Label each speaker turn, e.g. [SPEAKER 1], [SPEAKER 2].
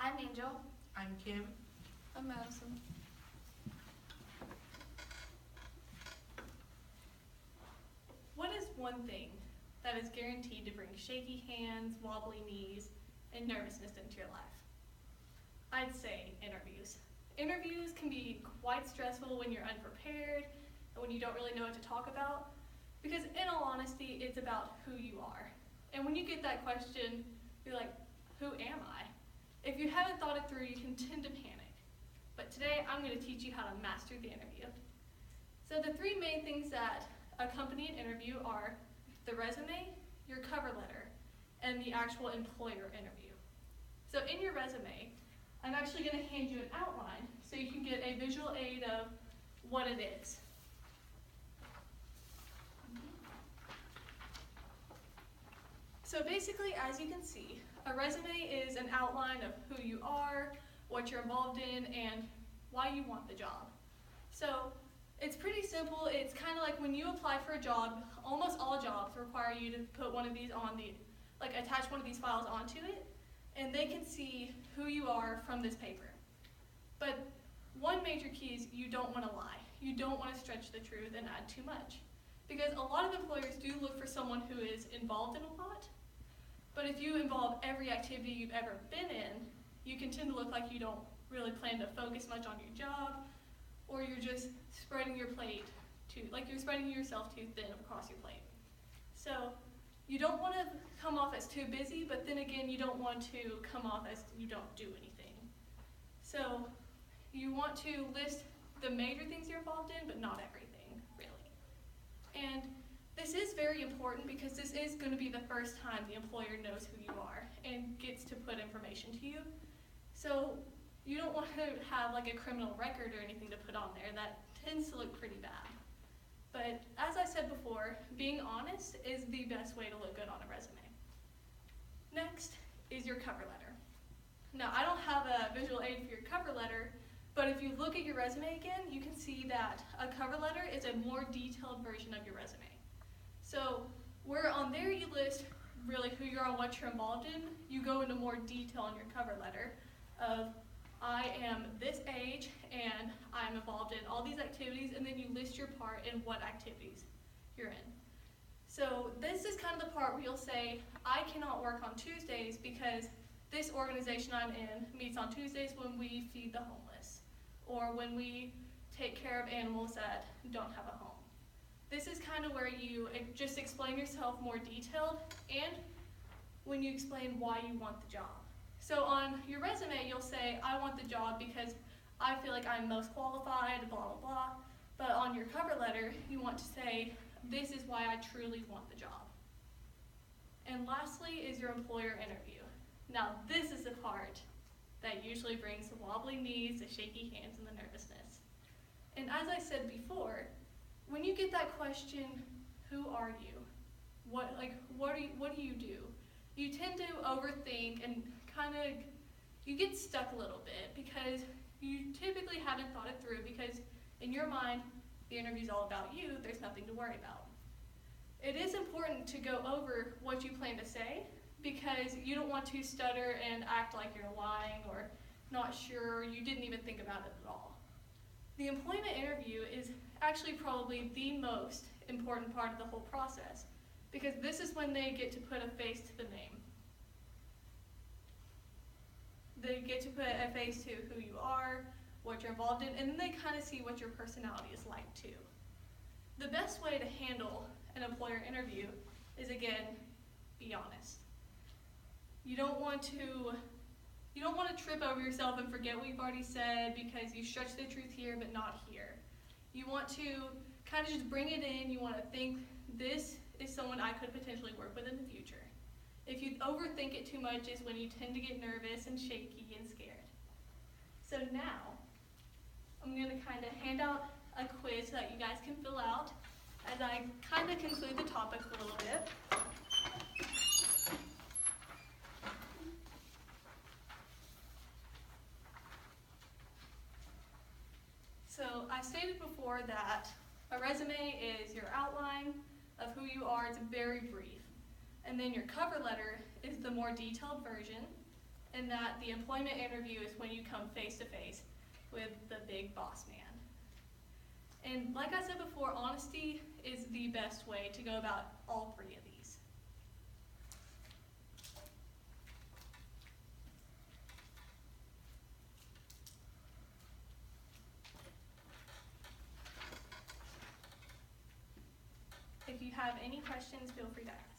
[SPEAKER 1] I'm Angel.
[SPEAKER 2] I'm Kim.
[SPEAKER 3] I'm Madison.
[SPEAKER 4] What is one thing that is guaranteed to bring shaky hands, wobbly knees, and nervousness into your life? I'd say interviews. Interviews can be quite stressful when you're unprepared and when you don't really know what to talk about, because in all honesty, it's about who you are. And when you get that question, you're like, who am I? If you haven't thought it through, you can tend to panic. But today, I'm going to teach you how to master the interview. So the three main things that accompany an interview are the resume, your cover letter, and the actual employer interview. So in your resume, I'm actually going to hand you an outline so you can get a visual aid of what it is. So basically, as you can see, a resume is an outline of who you are, what you're involved in, and why you want the job. So it's pretty simple. It's kind of like when you apply for a job, almost all jobs require you to put one of these on attach one of these files onto it, and they can see who you are from this paper. But one major key is you don't want to lie. You don't want to stretch the truth and add too much. Because a lot of employers do look for someone who is involved in a lot, but if you involve every activity you've ever been in, you can tend to look like you don't really plan to focus much on your job, or you're just spreading your plate like you're spreading yourself too thin across your plate. So you don't want to come off as too busy, but then again, you don't want to come off as you don't do anything. So you want to list the major things you're involved in, but not everything, really. And this is very important because this is going to be the first time the employer knows who you are and gets to put information to you. So you don't want to have like a criminal record or anything to put on there. That tends to look pretty bad. But as I said before, being honest is the best way to look good on a resume. Next is your cover letter. Now, I don't have a visual aid for your cover letter, but if you look at your resume again, you can see that a cover letter is a more detailed version of your resume. So where on there you list really who you are and what you're involved in, you go into more detail in your cover letter of I am this age and I'm involved in all these activities, and then you list your part in what activities you're in. So this is kind of the part where you'll say, I cannot work on Tuesdays because this organization I'm in meets on Tuesdays when we feed the homeless, or when we take care of animals that don't have a home. This is kind of where you just explain yourself more detailed, and when you explain why you want the job. So on your resume, you'll say, I want the job because I feel like I'm most qualified, blah, blah, blah. But on your cover letter, you want to say, this is why I truly want the job. And lastly is your employer interview. Now, this is the part that usually brings the wobbly knees, the shaky hands, and the nervousness. And as I said before, when you get that question, who are you? What do you do? You tend to overthink and you get stuck a little bit because you typically haven't thought it through, because in your mind, the interview's all about you, there's nothing to worry about. It is important to go over what you plan to say, because you don't want to stutter and act like you're lying or not sure, you didn't even think about it at all. The employment interview is actually probably the most important part of the whole process, because this is when they get to put a face to the name. They get to put a face to who you are, what you're involved in, and then they kind of see what your personality is like too. The best way to handle an employer interview is, again, be honest. You don't want to trip over yourself and forget what you've already said because you stretch the truth here but not here. You want to kind of just bring it in. You want to think, this is someone I could potentially work with in the future. If you overthink it too much is when you tend to get nervous and shaky and scared. So now, I'm going to kind of hand out a quiz so that you guys can fill out as I kind of conclude the topic a little bit. So I stated before that a resume is your outline of who you are. It's very brief. And then your cover letter is the more detailed version. and that the employment interview is when you come face to face with the big boss man. And like I said before, honesty is the best way to go about all three of these. If you have any questions, feel free to ask.